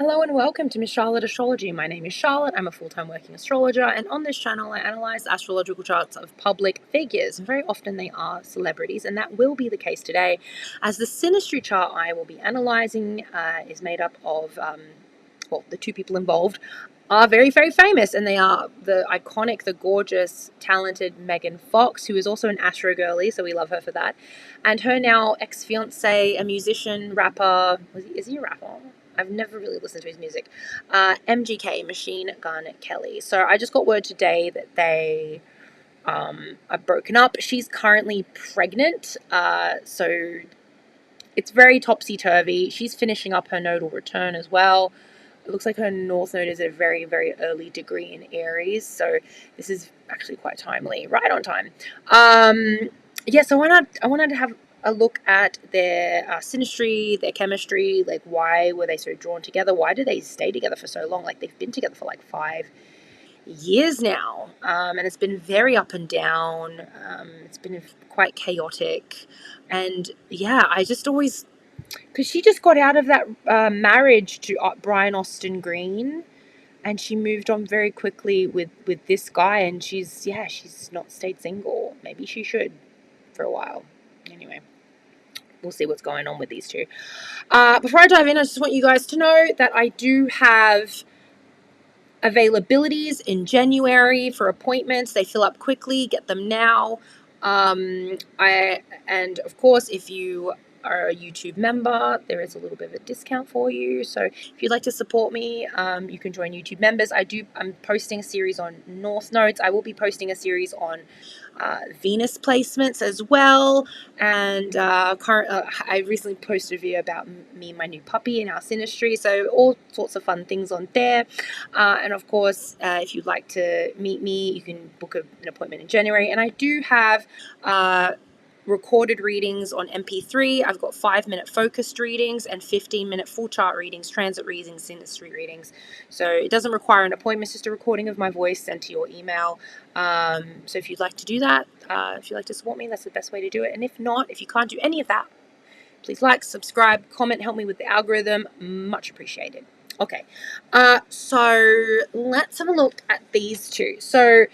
Hello and welcome to Miss Charlotte Astrology. My name is Charlotte. I'm a full-time working astrologer, and on this channel I analyze astrological charts of public figures, and very often they are celebrities, and that will be the case today, as the Synastry chart I will be analyzing is made up of, the two people involved are very, very famous, and they are the iconic, the gorgeous, talented Megan Fox, who is also an Astro girly, so we love her for that, and her now ex-fiance, a musician, rapper. Is he a rapper? I've never really listened to his music. MGK, Machine Gun Kelly. So I just got word today that they are broken up. She's currently pregnant, so it's very topsy-turvy. She's finishing up her nodal return as well. It looks like her North Node is at a very, very early degree in Aries, so this is actually quite timely, right on time. So I wanted to have a look at their synastry, their chemistry, like why were they so drawn together? Why did they stay together for so long? Like they've been together for like 5 years now, and it's been very up and down. It's been quite chaotic, and yeah, I just always, because she just got out of that marriage to Brian Austin Green, and she moved on very quickly with this guy, and she's not stayed single. Maybe she should for a while. Anyway, we'll see what's going on with these two. Before I dive in, I just want you guys to know that I do have availabilities in January for appointments. They fill up quickly. Get them now. And of course, if you are a YouTube member, there is a little bit of a discount for you. So if you'd like to support me, you can join YouTube members. I'm posting a series on North Nodes. I will be posting a series on Venus placements as well. And I recently posted a video about me and my new puppy in our synastry. So all sorts of fun things on there. And of course, if you'd like to meet me, you can book an appointment in January. And I do have recorded readings on MP3. I've got 5-minute focused readings and 15-minute full chart readings, transit readings, synastry readings. So it doesn't require an appointment, it's just a recording of my voice sent to your email. So if you'd like to do that, if you'd like to support me, that's the best way to do it. And if not, if you can't do any of that, please like, subscribe, comment, help me with the algorithm. Much appreciated. Okay, so let's have a look at these two. So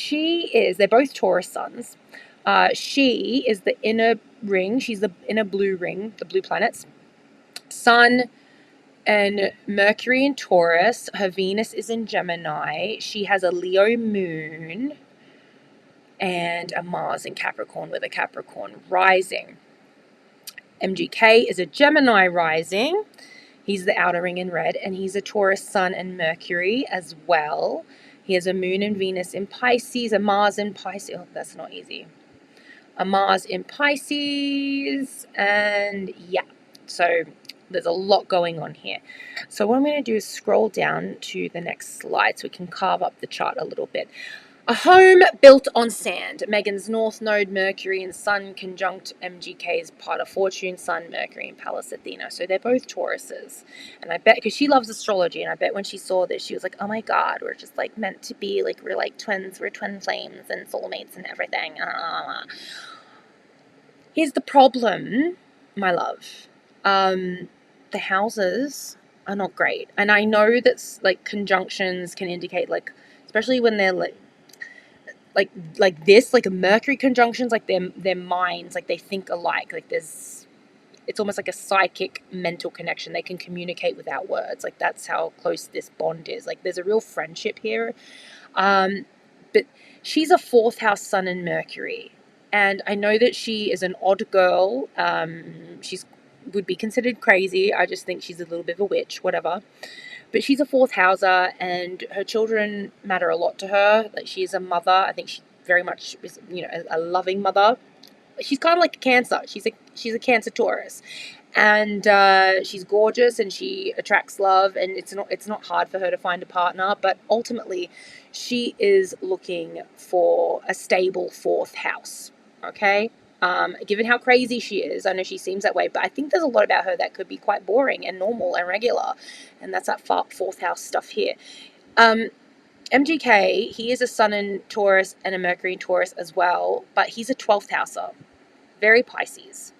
they're both Taurus suns. She is the inner ring. She's the inner blue ring, the blue planets. Sun and Mercury in Taurus. Her Venus is in Gemini. She has a Leo moon and a Mars in Capricorn with a Capricorn rising. MGK is a Gemini rising. He's the outer ring in red, and he's a Taurus sun and Mercury as well. He has a moon and Venus in Pisces, a Mars in Pisces. Oh, that's not easy. A Mars in Pisces, and yeah, so there's a lot going on here. So what I'm going to do is scroll down to the next slide so we can carve up the chart a little bit. A home built on sand. Megan's North Node, Mercury and Sun conjunct MGK's part of Fortune, Sun, Mercury and Pallas Athena. So they're both Tauruses. And I bet, because she loves astrology, and I bet when she saw this, she was like, oh my God, we're just like meant to be, like we're like twins, we're twin flames and soulmates and everything. Here's the problem, my love. The houses are not great. And I know that like conjunctions can indicate, like, especially when they're like this, like a Mercury conjunctions, like their minds, like they think alike, like it's almost like a psychic mental connection. They can communicate without words. Like that's how close this bond is. Like there's a real friendship here. But she's a 4th house sun and Mercury, and I know that she is an odd girl. She's would be considered crazy. I just think she's a little bit of a witch, whatever. But she's a 4th houser, and her children matter a lot to her. Like she is a mother. I think she very much is, a loving mother. She's kind of like a Cancer. She's a Cancer Taurus, and she's gorgeous, and she attracts love. And it's not hard for her to find a partner. But ultimately, she is looking for a stable 4th house. Okay. Given how crazy she is, I know she seems that way, but I think there's a lot about her that could be quite boring and normal and regular, and that's that 4th house stuff here. MGK, he is a sun in Taurus and a Mercury in Taurus as well, but he's a 12th houser, very Pisces,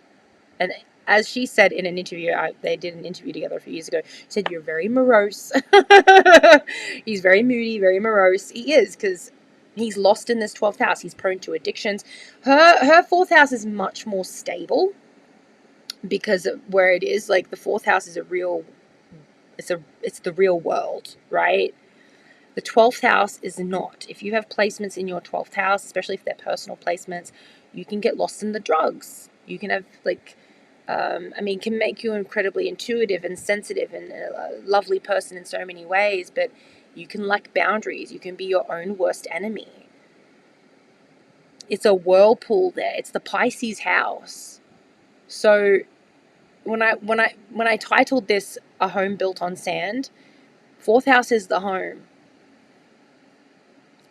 and as she said in an interview, they did an interview together a few years ago, she said, you're very morose. He's very moody, very morose. He is, because he's lost in this 12th house. He's prone to addictions. Her 4th house is much more stable because of where it is. Like, the 4th house is it's the real world, right? The 12th house is not. If you have placements in your 12th house, especially if they're personal placements, you can get lost in the drugs. You can have, like, can make you incredibly intuitive and sensitive and a lovely person in so many ways, but you can lack boundaries. You can be your own worst enemy. It's a whirlpool there. It's the Pisces house. So when I titled this A Home Built on Sand, 4th house is the home.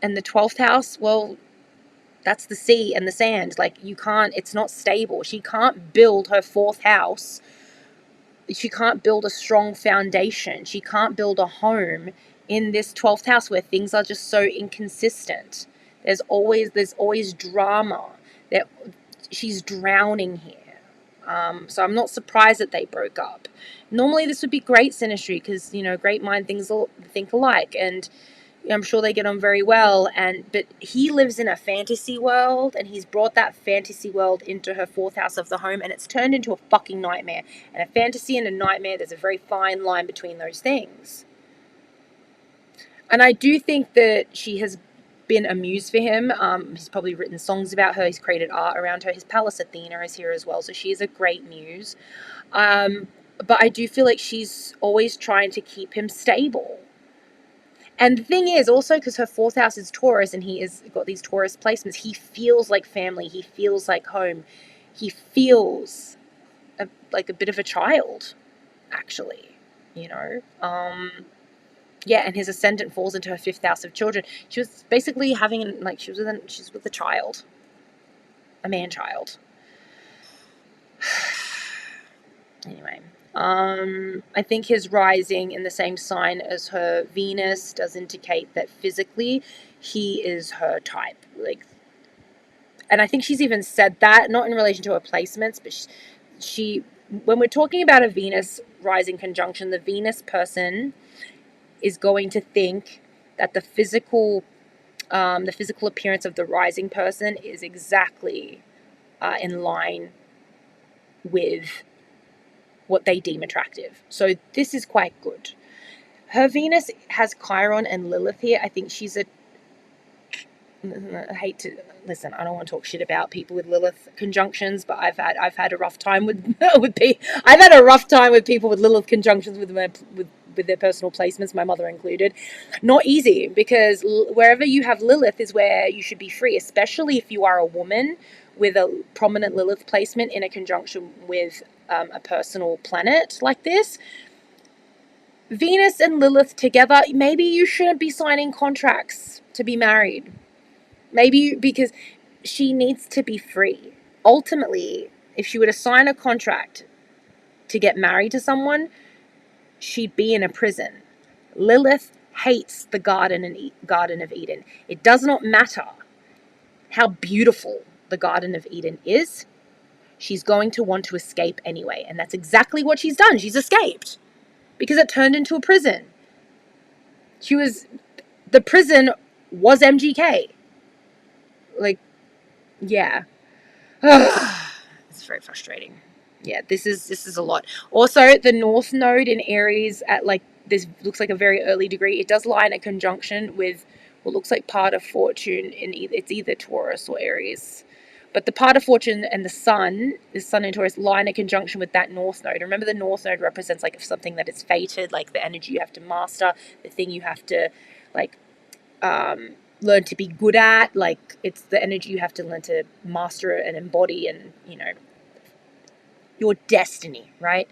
And the 12th house, well, that's the sea and the sand. Like, it's not stable. She can't build her 4th house. She can't build a strong foundation. She can't build a home in this 12th house where things are just so inconsistent. There's always drama. She's drowning here. So I'm not surprised that they broke up. Normally this would be great synastry, because, great mind think alike, and I'm sure they get on very well. But he lives in a fantasy world, and he's brought that fantasy world into her 4th house of the home, and it's turned into a fucking nightmare. And a fantasy and a nightmare, there's a very fine line between those things. And I do think that she has been a muse for him. He's probably written songs about her. He's created art around her. His Pallas Athena is here as well, so she is a great muse. But I do feel like she's always trying to keep him stable. And the thing is, also, because her 4th house is Taurus, and he has got these Taurus placements, he feels like family. He feels like home. He feels like a bit of a child, actually, Yeah, and his ascendant falls into her 5th house of children. She was basically she's with a child, a man-child. Anyway, I think his rising in the same sign as her Venus does indicate that physically he is her type. And I think she's even said that, not in relation to her placements, but she when we're talking about a Venus rising conjunction, the Venus person is going to think that the physical appearance of the rising person is exactly in line with what they deem attractive. So this is quite good. Her Venus has Chiron and Lilith here. I think she's I hate to listen. I don't want to talk shit about people with Lilith conjunctions, but I've had a rough time with I've had a rough time with people with Lilith conjunctions with their personal placements, my mother included. Not easy, because wherever you have Lilith is where you should be free, especially if you are a woman with a prominent Lilith placement in a conjunction with a personal planet like this. Venus and Lilith together, maybe you shouldn't be signing contracts to be married. Maybe because she needs to be free. Ultimately, if she were to sign a contract to get married to someone, she'd be in a prison. Lilith hates the Garden of Eden. It does not matter how beautiful the Garden of Eden is. She's going to want to escape anyway. And that's exactly what she's done. She's escaped because it turned into a prison. The prison was MGK. Yeah. It's very frustrating. Yeah, this is a lot. Also, the North Node in Aries at this looks like a very early degree. It does lie in a conjunction with what looks like part of fortune it's either Taurus or Aries. But the part of fortune and the sun in Taurus, lie in a conjunction with that North Node. Remember, the North Node represents something that is fated, like the energy you have to master, the thing you have to learn to be good at. It's the energy you have to learn to master and embody, and your destiny, right?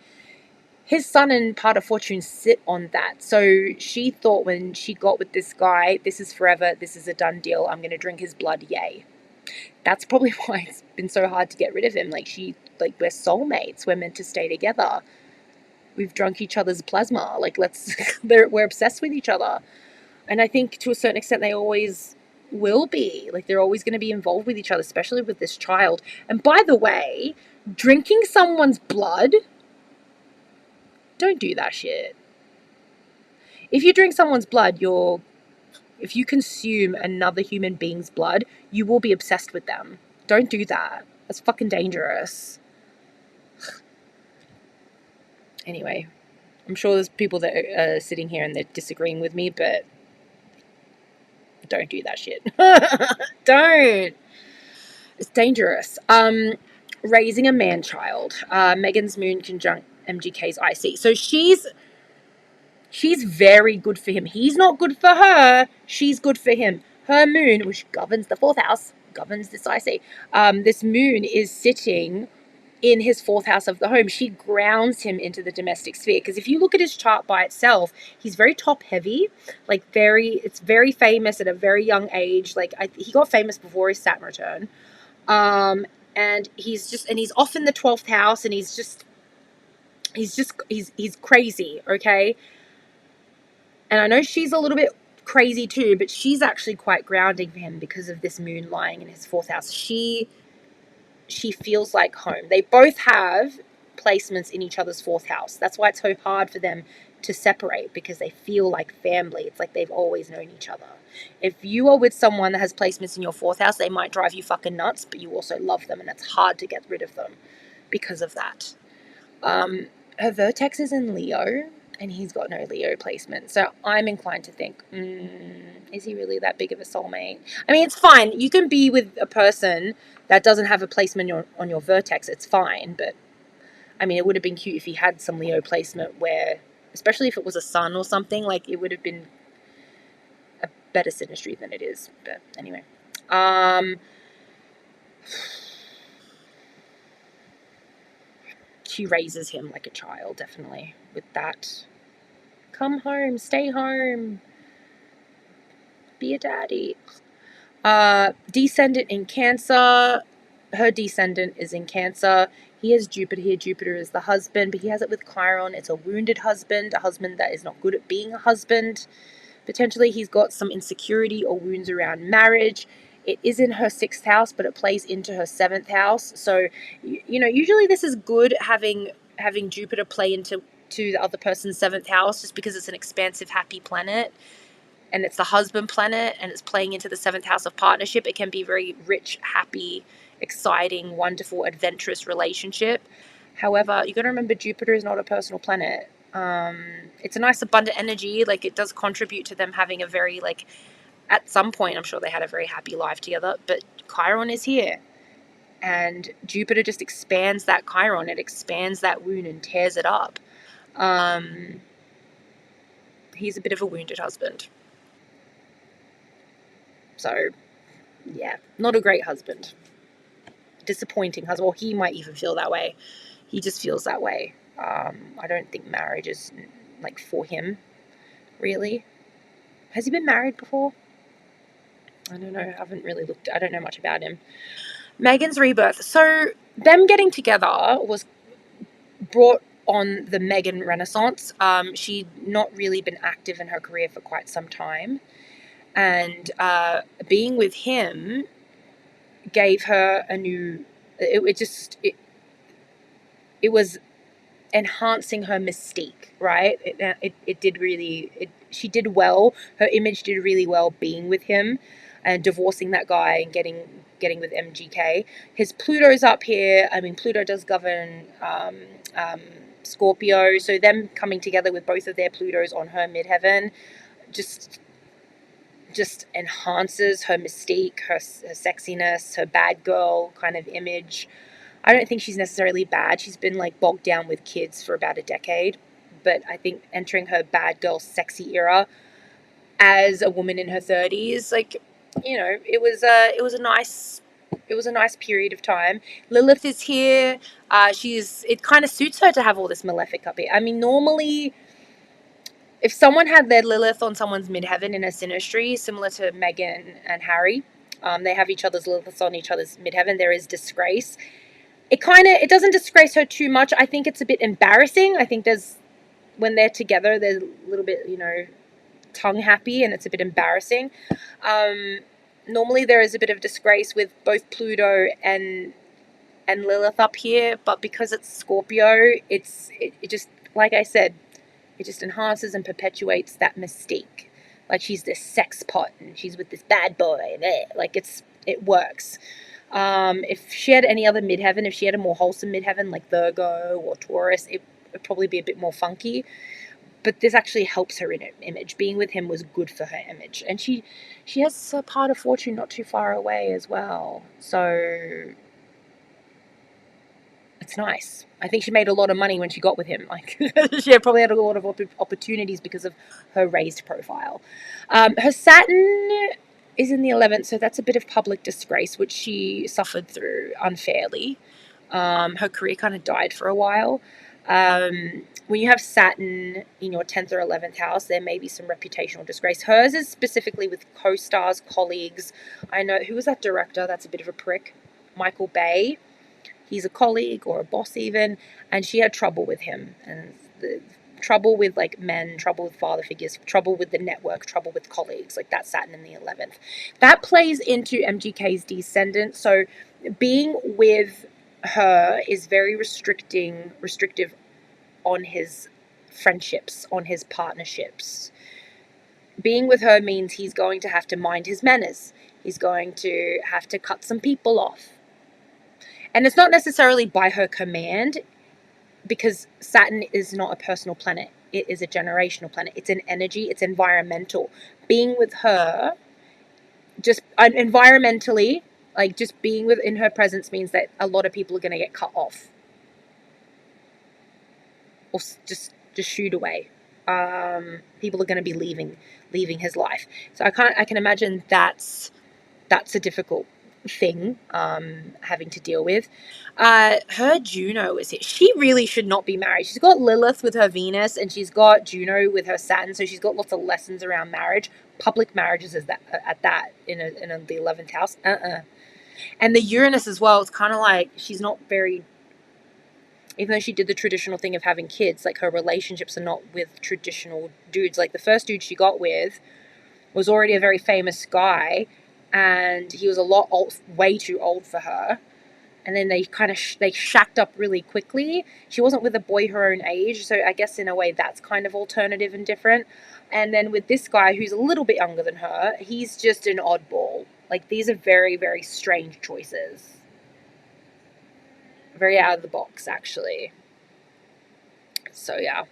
His sun and part of fortune sit on that. So she thought when she got with this guy, this is forever, this is a done deal, I'm going to drink his blood, yay. That's probably why it's been so hard to get rid of him. We're soulmates, we're meant to stay together. We've drunk each other's plasma. We're obsessed with each other. And I think to a certain extent they always will be. They're always going to be involved with each other, especially with this child. And by the way, Drinking someone's blood, don't do that shit. If you drink someone's blood, if you consume another human being's blood, you will be obsessed with them. Don't do that. That's fucking dangerous. Anyway, I'm sure there's people that are sitting here and they're disagreeing with me, but don't do that shit. Don't. It's dangerous. Raising a man-child. Megan's moon conjunct MGK's IC. So she's very good for him. He's not good for her. She's good for him. Her moon, which governs the 4th house, governs this IC. This moon is sitting in his 4th house of the home. She grounds him into the domestic sphere. Because if you look at his chart by itself, he's very top heavy. It's very famous at a very young age. He got famous before his Saturn return. And he's off in the 12th house, and he's crazy, okay? And I know she's a little bit crazy too, but she's actually quite grounding for him because of this moon lying in his 4th house. She feels like home. They both have placements in each other's 4th house. That's why it's so hard for them to separate, because they feel like family. It's like they've always known each other. If you are with someone that has placements in your 4th house, they might drive you fucking nuts, but you also love them, and it's hard to get rid of them because of that. Her vertex is in Leo, and he's got no Leo placement. So I'm inclined to think, is he really that big of a soulmate? I mean, it's fine. You can be with a person that doesn't have a placement on your vertex. It's fine. But, I mean, it would have been cute if he had some Leo placement where, especially if it was a sun or something, like, it would have been a better synastry than it is. But anyway. She raises him like a child, definitely, with that. Come home, stay home, be a daddy. Descendant in Cancer. Her descendant is in Cancer. He has Jupiter here. Jupiter is the husband, but he has it with Chiron. It's a wounded husband, a husband that is not good at being a husband. Potentially he's got some insecurity or wounds around marriage. It is in her 6th house, but it plays into her 7th house. So, usually this is good, having Jupiter play into the other person's 7th house, just because it's an expansive, happy planet. And it's the husband planet, and it's playing into the 7th house of partnership. It can be very rich, happy, exciting, wonderful, adventurous relationship. However, you got to remember, Jupiter is not a personal planet. It's a nice abundant energy. Like, it does contribute to them having a very, at some point, I'm sure they had a very happy life together. But Chiron is here, and Jupiter just expands that Chiron. It expands that wound and tears it up. He's a bit of a wounded husband. So, yeah, not a great husband. Disappointing husband. Or he might even feel that way. He just feels that way. I don't think marriage is, for him, really. Has he been married before? I don't know. I haven't really looked. I don't know much about him. Megan's rebirth. So, them getting together was brought on the Megan Renaissance. She'd not really been active in her career for quite some time. And being with him gave her a new, it was enhancing her mystique, right? It did really, she did well. Her image did really well being with him, and divorcing that guy and getting with MGK. His Pluto's up here. I mean, Pluto does govern Scorpio, so them coming together with both of their Plutos on her midheaven just enhances her mystique, her sexiness, her bad girl kind of image. I don't think she's necessarily bad. She's been bogged down with kids for about a decade, but I think entering her bad girl sexy era as a woman in her 30s, it was a nice period of time. Lilith is here. It kind of suits her to have all this malefic up here. I mean, normally, if someone had their Lilith on someone's midheaven in a synastry, similar to Meghan and Harry, they have each other's Liliths on each other's midheaven, there is disgrace. It doesn't disgrace her too much. I think it's a bit embarrassing. I think when they're together, they're a little bit, tongue happy, and it's a bit embarrassing. Normally there is a bit of disgrace with both Pluto and and Lilith up here, but because it's Scorpio, it just, like I said, it just enhances and perpetuates that mystique. Like she's this sex pot and she's with this bad boy. Like it works. If she had any other midheaven, if she had a more wholesome midheaven like Virgo or Taurus, it would probably be a bit more funky. But this actually helps her in her image. Being with him was good for her image. And she has a part of fortune not too far away as well. So it's nice. I think she made a lot of money when she got with him. Like she probably had a lot of opportunities because of her raised profile. Her Saturn is in the 11th, so that's a bit of public disgrace, which she suffered through unfairly. Her career kind of died for a while. When you have Saturn in your 10th or 11th house, there may be some reputational disgrace. Hers is specifically with co-stars, colleagues. I know, who was that director? That's a bit of a prick. Michael Bay. He's a colleague or a boss even, and she had trouble with him. And trouble with like men, trouble with father figures, trouble with the network, trouble with colleagues. Like that's Saturn in the 11th. That plays into MGK's descendant. So being with her is very restrictive on his friendships, on his partnerships. Being with her means he's going to have to mind his manners. He's going to have to cut some people off. And it's not necessarily by her command, because Saturn is not a personal planet. It is a generational planet. It's an energy. It's environmental. Being with her, just environmentally, like just being within her presence means that a lot of people are going to get cut off. Or just shoot away. People are going to be leaving his life. So I can imagine that's a difficult thing having to deal with. Her Juno is it. She really should not be married. She's got Lilith with her Venus, and she's got Juno with her Saturn, so she's got lots of lessons around marriage. Public marriages is that at that in the 11th house. And the Uranus as well. It's kind of like she's not very. Even though she did the traditional thing of having kids, like her relationships are not with traditional dudes. Like the first dude she got with was already a very famous guy, and he was way too old for her. And then they kind of they shacked up really quickly. She wasn't with a boy her own age, so I guess in a way that's kind of alternative and different. And then with this guy who's a little bit younger than her, he's just an oddball. Like these are very, very strange choices. Very out of the box, actually. So yeah.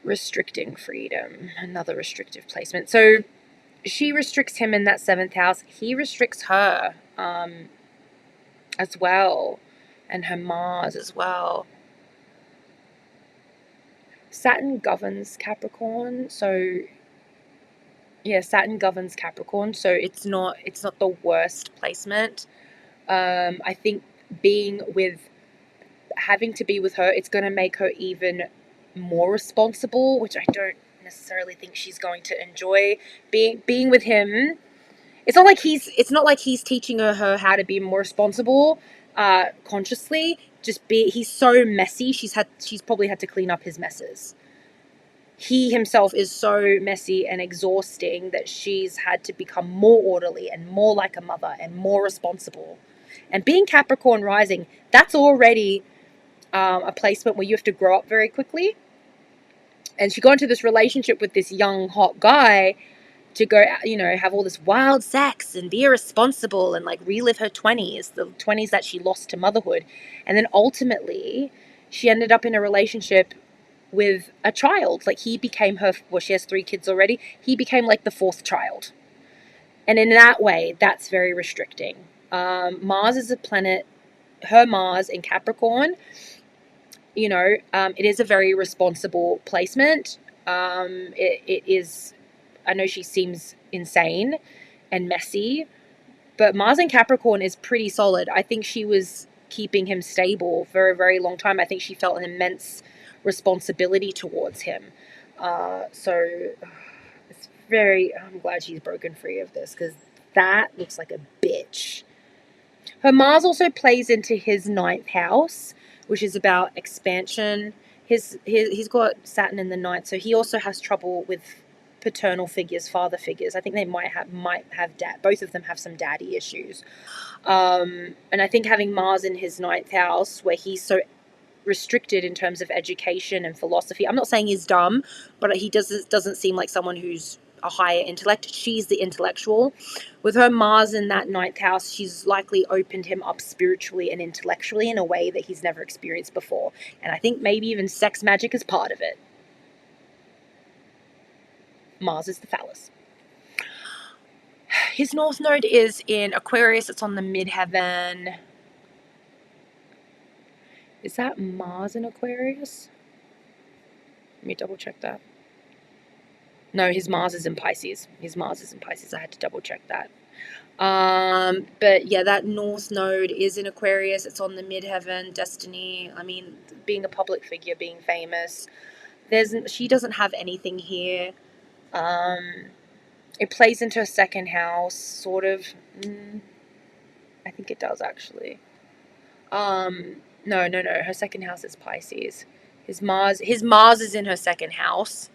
Restricting freedom. Another restrictive placement. So she restricts him in that 7th house. He restricts her as well. And her Mars as well. Saturn governs Capricorn. So yeah, Saturn governs Capricorn. So it's not the worst placement. I think having to be with her, it's going to make her even more responsible, which I don't necessarily think she's going to enjoy. Being with him, it's not like he's teaching her how to be more responsible consciously. He's so messy. She's probably had to clean up his messes. He himself is so messy and exhausting that she's had to become more orderly and more like a mother and more responsible. And being Capricorn rising, that's already a placement where you have to grow up very quickly. And she got into this relationship with this young, hot guy to go, have all this wild sex and be irresponsible and like relive her 20s, the 20s that she lost to motherhood. And then ultimately, she ended up in a relationship with a child. Like he became she has 3 kids already. He became like the 4th child. And in that way, that's very restricting. Mars is a planet, her Mars in Capricorn, it is a very responsible placement. It is, I know she seems insane and messy, but Mars in Capricorn is pretty solid. I think she was keeping him stable for a very long time. I think she felt an immense responsibility towards him. So I'm glad she's broken free of this, because that looks like a bitch. Her Mars also plays into his 9th house, which is about expansion. He's got Saturn in the 9th, so he also has trouble with paternal figures, father figures. I think they might have both of them have some daddy issues. And I think having Mars in his 9th house, where he's so restricted in terms of education and philosophy. I'm not saying he's dumb, but he doesn't seem like someone who's a higher intellect. She's the intellectual. With her Mars in that 9th house, she's likely opened him up spiritually and intellectually in a way that he's never experienced before. And I think maybe even sex magic is part of it. Mars is the phallus. His North Node is in Aquarius. It's on the midheaven. Is that Mars in Aquarius? Let me double check that. No, his Mars is in Pisces. His Mars is in Pisces. I had to double check that. But yeah, that North Node is in Aquarius. It's on the midheaven, destiny. I mean, being a public figure, being famous. She doesn't have anything here. It plays into her 2nd house, sort of. I think it does actually. No. Her 2nd house is Pisces. His Mars is in her 2nd house.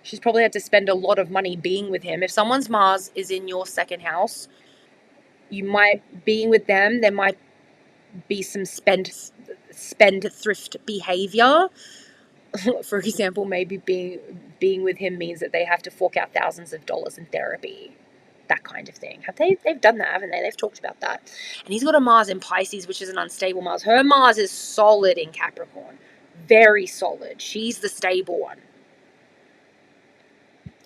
She's probably had to spend a lot of money being with him. If someone's Mars is in your 2nd house, you might, being with them, there might be some spendthrift behavior. For example, maybe being with him means that they have to fork out thousands of dollars in therapy. That kind of thing. They've done that, haven't they? They've talked about that. And he's got a Mars in Pisces, which is an unstable Mars. Her Mars is solid in Capricorn. Very solid. She's the stable one.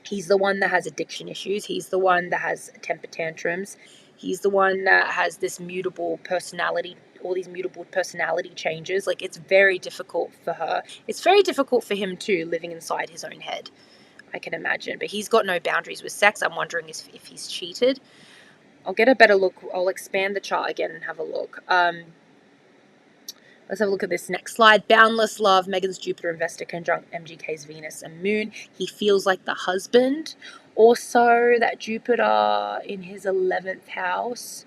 He's the one that has addiction issues. He's the one that has temper tantrums. He's the one that has this mutable personality, all these mutable personality changes. Like, it's very difficult for her. It's very difficult for him too, living inside his own head, I can imagine. But he's got no boundaries with sex. I'm wondering if he's cheated. I'll get a better look. I'll expand the chart again and have a look. Let's have a look at this next slide. Boundless love, Megan's Jupiter and Vesta conjunct MGK's Venus and Moon. He feels like the husband. Also, that Jupiter in his 11th house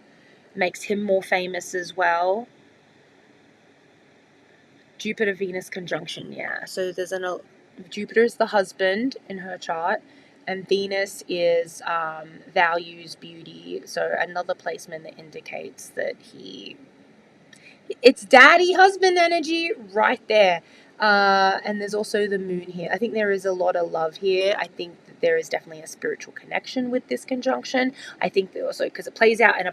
makes him more famous as well. Jupiter-Venus conjunction, yeah. So there's Jupiter is the husband in her chart, and Venus is values, beauty. So another placement that indicates that it's daddy husband energy right there. And there's also the moon here. I think there is a lot of love here. I think that there is definitely a spiritual connection with this conjunction. I think that also because it plays out in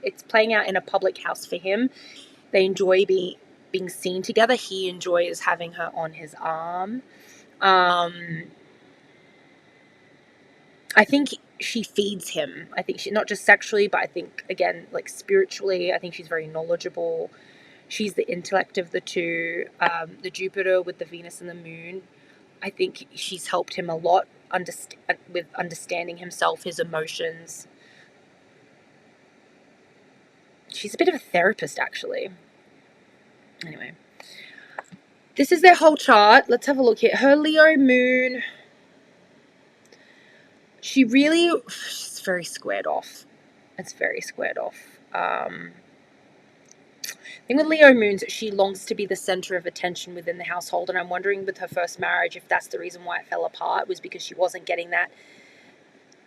it's playing out in a public house for him. They enjoy being seen together. He enjoys having her on his arm. I think she feeds him. I think she, not just sexually, but I think, again, like spiritually, I think she's very knowledgeable. She's the intellect of the two. The Jupiter with the Venus and the Moon, I think she's helped him a lot with understanding himself, his emotions. She's a bit of a therapist, actually. Anyway, this is their whole chart. Let's have a look here. Her Leo Moon, she's very squared off. It's very squared off. The thing with Leo Moons, she longs to be the center of attention within the household, and I'm wondering with her first marriage if that's the reason why it fell apart, was because she wasn't getting that.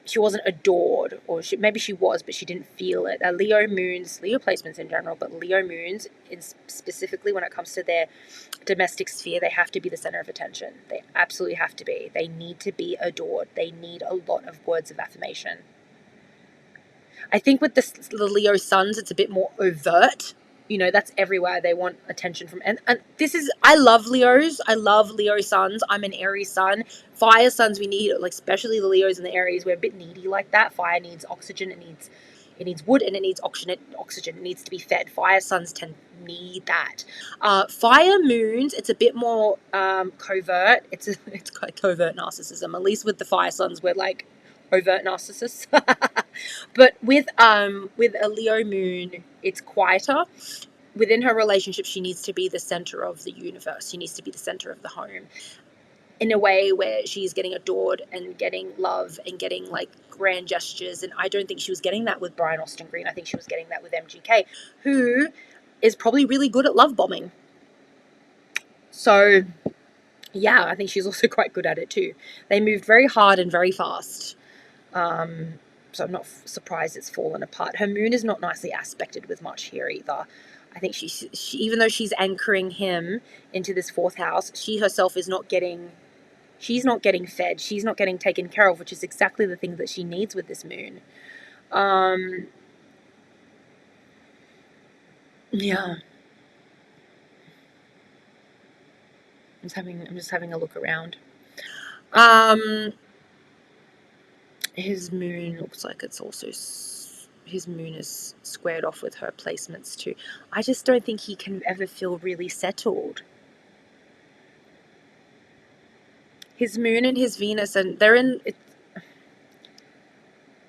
She wasn't adored, or maybe she was, but she didn't feel it. Leo Moons, Leo placements in general, but Leo Moons, specifically when it comes to their domestic sphere, they have to be the center of attention. They absolutely have to be. They need to be adored. They need a lot of words of affirmation. I think with the Leo suns, it's a bit more overt. You know, that's everywhere. They want attention from, and this is, I love Leos. I love Leo suns. I'm an Aries sun. Fire suns, we need, like, especially the Leos and the Aries, we're a bit needy like that. Fire needs oxygen. It needs wood, and it needs oxygen. It needs to be fed. Fire suns need that. Fire moons, it's a bit more covert. It's quite covert narcissism. At least with the fire suns, we're like overt narcissists. But with a Leo moon, it's quieter. Within her relationship, she needs to be the center of the universe. She needs to be the center of the home, in a way where she's getting adored and getting love and getting, like, grand gestures. And I don't think she was getting that with Brian Austin Green. I think she was getting that with MGK, who is probably really good at love bombing. So yeah, I think she's also quite good at it too. They moved very hard and very fast. so I'm not surprised it's fallen apart. Her moon is not nicely aspected with much here either. I think she even though she's anchoring him into this 4th house, she herself is not getting, she's not getting fed, she's not getting taken care of, which is exactly the thing that she needs with this moon. Yeah. I'm just having a look around. His moon looks like it's also, his moon is squared off with her placements too. I just don't think he can ever feel really settled. His moon and his Venus, and they're in,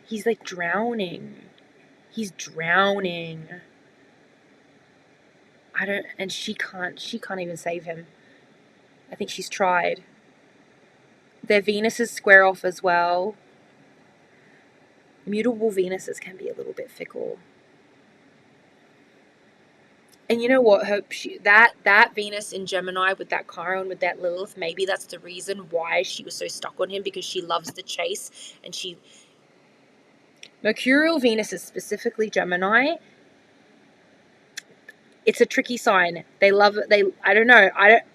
he's like drowning. He's drowning. And she can't even save him. I think she's tried. Their Venuses square off as well. Mutable Venuses can be a little bit fickle. And you know what? That Venus in Gemini with that Chiron, with that Lilith, maybe that's the reason why she was so stuck on him, because she loves the chase, and Mercurial Venus is specifically Gemini. It's a tricky sign. I don't know.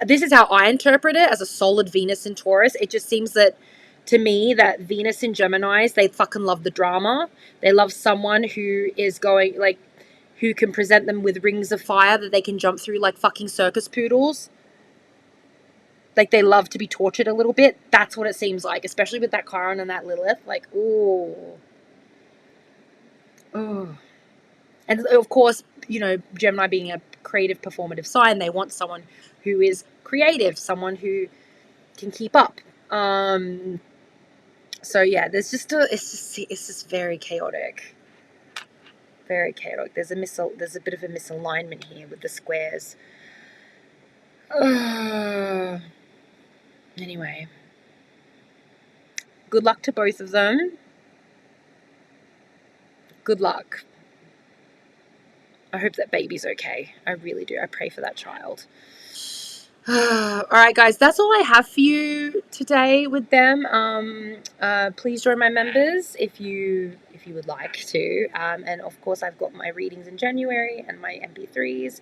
This is how I interpret it, as a solid Venus in Taurus. It just seems that, to me, that Venus in Geminis, they fucking love the drama. They love someone who is going, like, who can present them with rings of fire that they can jump through like fucking circus poodles. Like, they love to be tortured a little bit. That's what it seems like, especially with that Chiron and that Lilith. Like, ooh. Oh. And of course, you know, Gemini being a creative, performative sign, they want someone who is creative, someone who can keep up. So yeah, it's just very chaotic. Very chaotic. There's a bit of a misalignment here with the squares. Anyway, good luck to both of them. Good luck. I hope that baby's okay. I really do. I pray for that child. All right, guys, that's all I have for you today with them. Please join my members if you would like to. And of course, I've got my readings in January and my MP3s.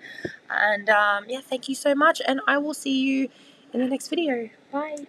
And yeah, thank you so much. And I will see you in the next video. Bye.